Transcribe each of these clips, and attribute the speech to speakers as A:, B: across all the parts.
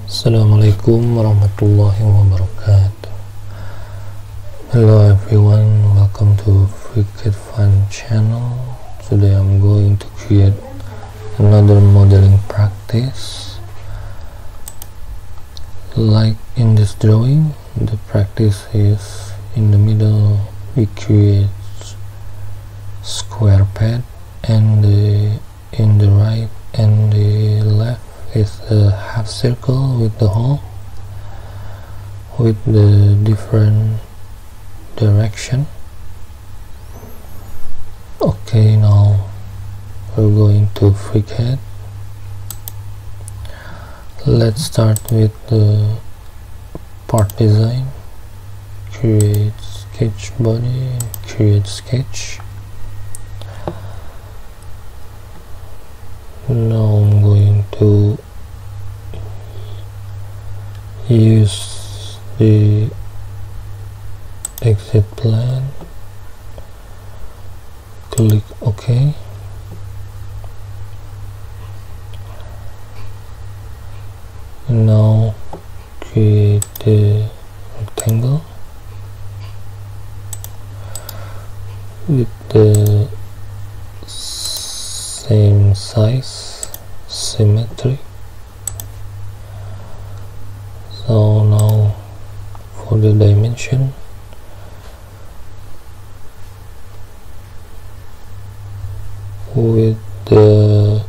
A: Assalamualaikum warahmatullahi wabarakatuh. Hello everyone, welcome to FreeCAD Fun channel. Today I'm going to create another modeling practice. Like in this drawing, the practice is in the middle we create square pad, and in the right and the left is a half circle with the hole with the different direction. Okay, now we're going to FreeCAD. Let's start with the part design. Create sketch body and create sketch. Now I'm going to use the exit plan, click OK. Now create the rectangle with the same size, symmetric. So now for the dimension, with the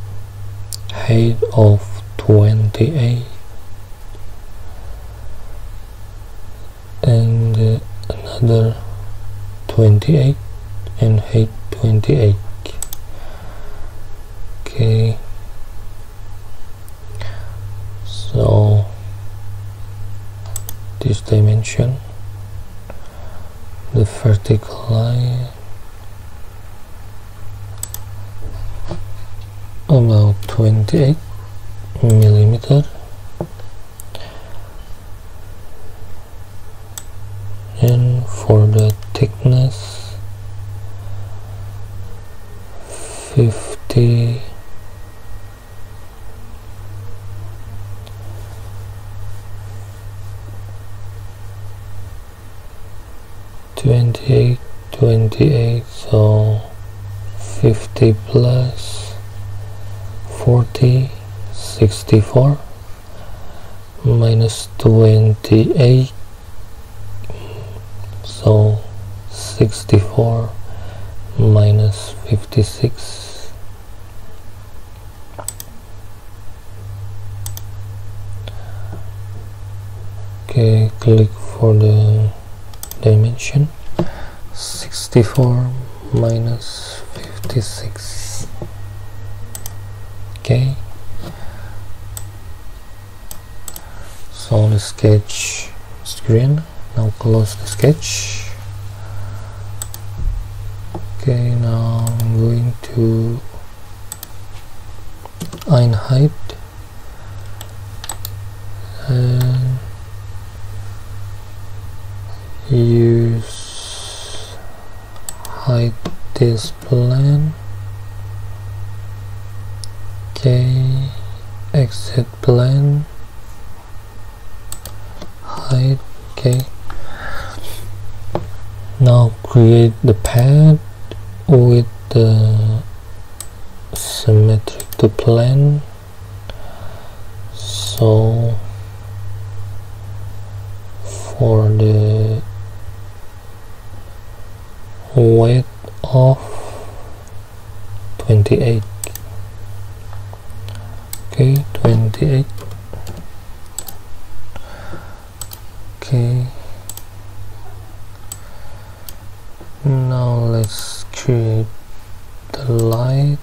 A: height of 28 and another 28 and height 28. Okay, so this dimension, the vertical line about 28 millimeter, and for the thickness 50 28, so 50 plus 40, 64 minus 28, so 64 minus 56. Okay, click for the dimension. 64 minus 56. Okay, so the sketch is green. Now close the sketch. Okay, now I'm going to align height and use height this plan. Okay, exit plan, height. Okay, now create the pad with the symmetric to plan. So for the weight of 28. Okay, 28. Okay, now let's create the light.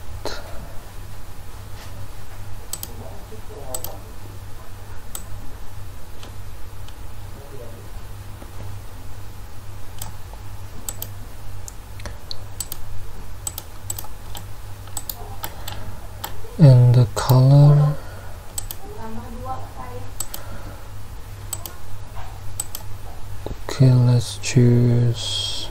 A: And the color, okay, let's choose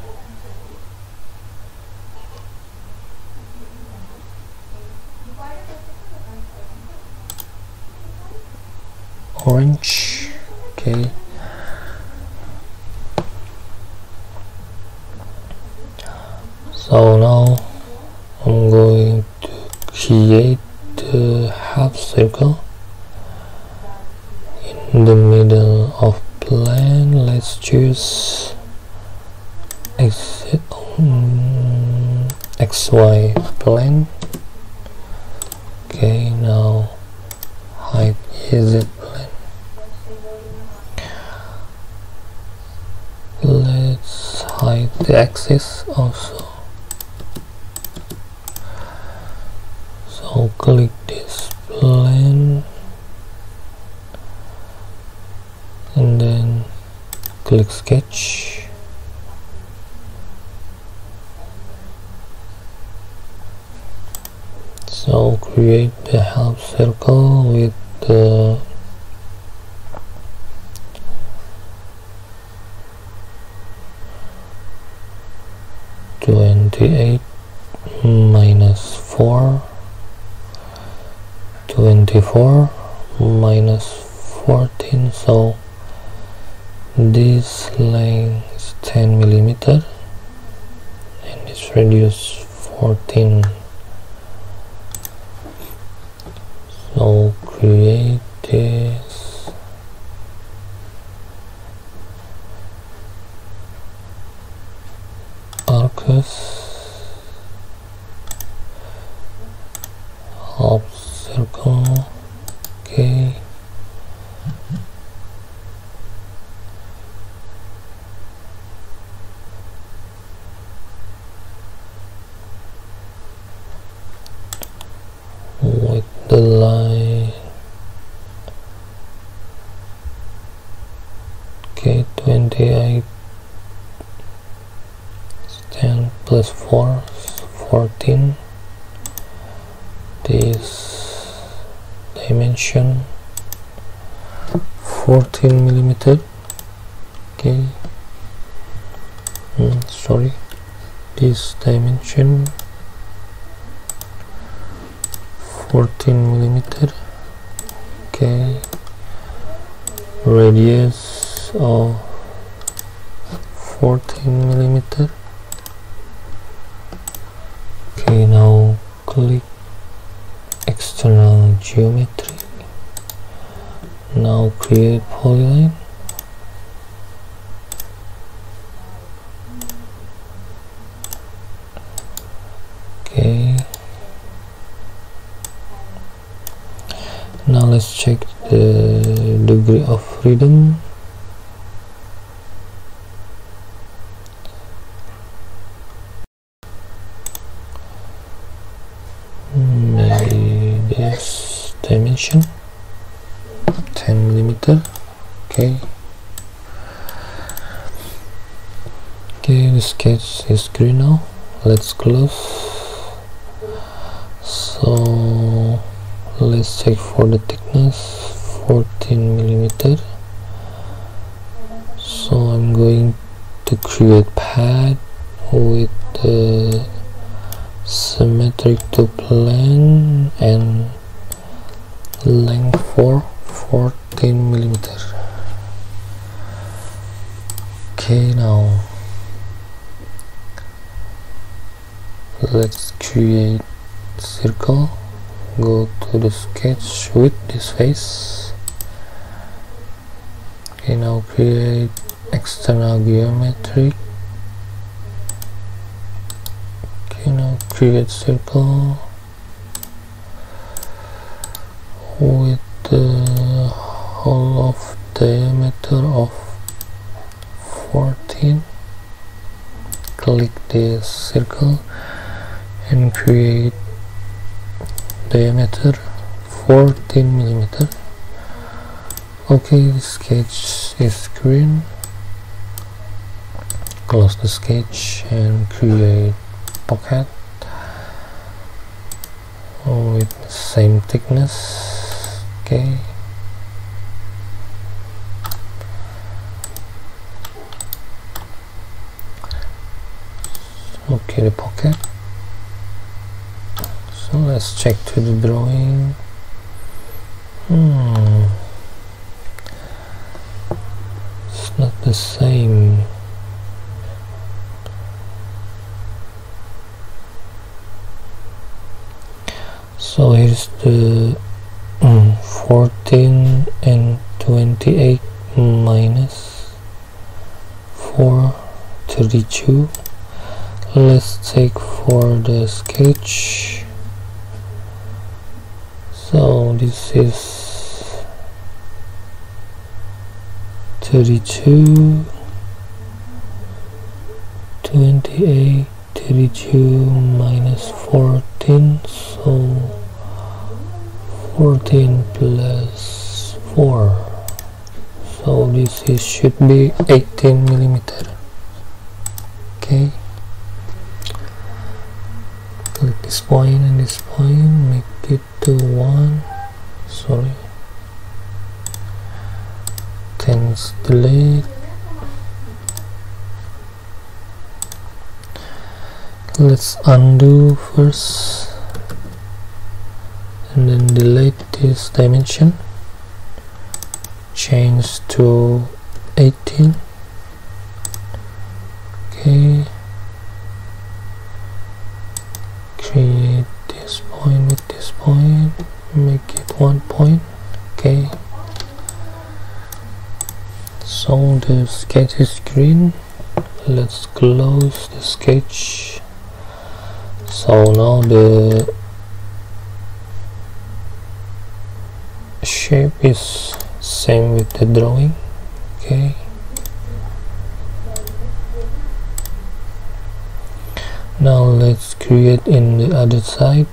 A: orange. Okay, so now I'm going to create a half circle in the middle of plane. Let's choose XY plane. Okay, now height Z plane. Let's hide the axis also. So click this plane and then click sketch. So create the half circle with the -28 -4, 24 -14. So this length is 10 millimeter and it's radius 14. So create this Arcus half circle. Okay, with the line. Okay, 28 10 plus 4 is 14. This dimension 14 millimeter. Okay, sorry, this dimension 14 millimeter. Okay, radius of 14 millimeter. Okay, now click external geometry. Now create polyline. Okay, now let's check the degree of freedom. Maybe this dimension 10 millimeter. Okay, the sketch is green now. Let's close. So let's check for the thickness 14 millimeter. So I'm going to create pad with the symmetric to plane and length for 14 millimeter. Okay, now let's create circle. Go to the sketch with this face. Okay, now create external geometry. Okay, now create circle with the whole of diameter of 14. Click this circle and create diameter 14 millimeter. Okay, the sketch is green. Close the sketch and create pocket with the same thickness. Okay, okay, the pocket. So let's check to the drawing. not the same. So here's the 14 and 28 minus 4, 32. Let's take for the sketch. So this is 32, 28, 32 minus 14, so 14 plus 4, so this is should be 18 millimeter. Okay, click this point and this point, make it to 1, sorry, 10 is delete. Let's undo first and then delete this dimension, change to 18. Okay, create this point with this point, make it 1 point. Okay, so the sketch is green. Let's close the sketch. So now the shape is same with the drawing. Okay, now let's create in the other side.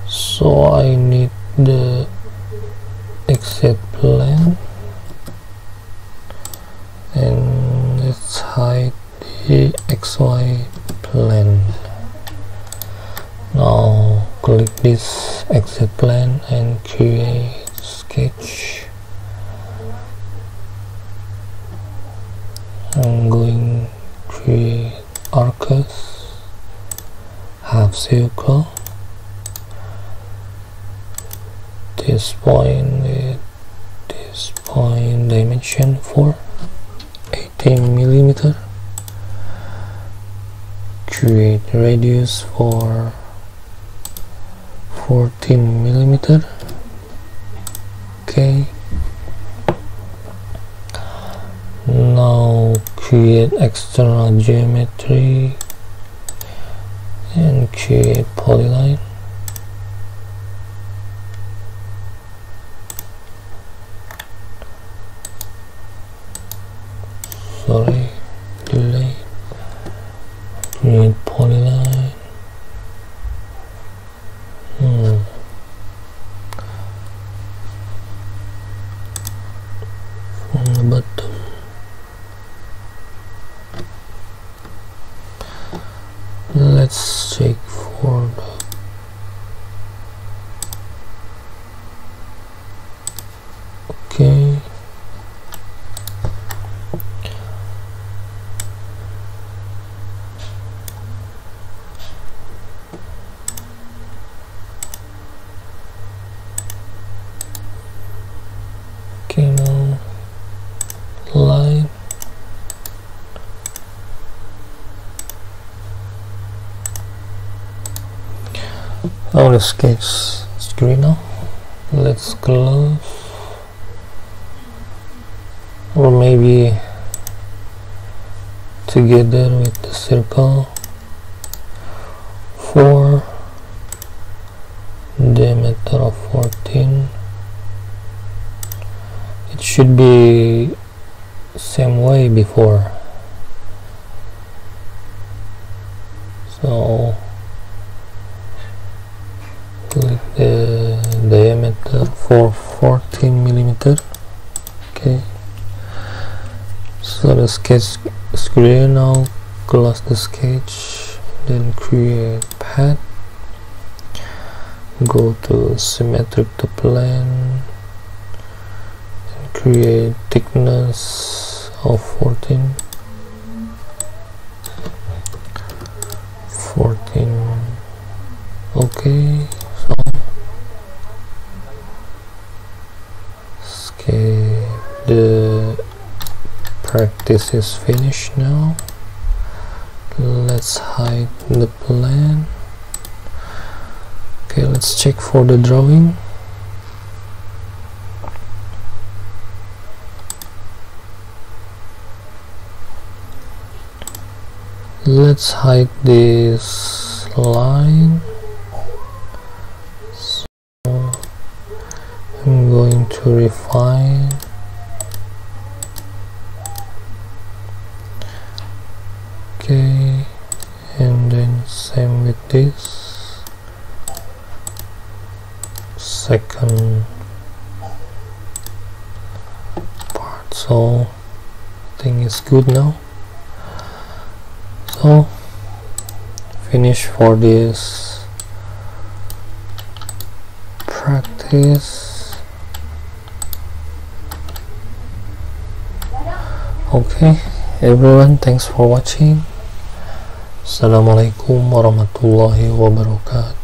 A: So I need the exit plane and let's hide the XY plane. Now click this exit plane and create sketch. I'm going to create Arcus, half circle, this point with this point, dimension 4, 18 millimeter. Create radius for 14 millimeter. Okay, now create external geometry and create polyline. Sorry, delete. Create polyline. From the bottom. Let's check for the okay. Okay, now line. Now the sketch is green now. Let's close, or maybe together with the circle. 4, diameter of 14. It should be same way before, so click the diameter for 14 millimeter. Okay, so the sketch is green now. Close the sketch, then create path, go to symmetric to plane, create thickness of 14. Okay, so escape the practice is finished now. Let's hide the plan. Okay, let's check for the drawing. Let's hide this line. So I'm going to refine. Okay, and then same with this second part. So I think it's good now. So finish for this practice. Okay everyone, thanks for watching. Assalamualaikum warahmatullahi wabarakatuh.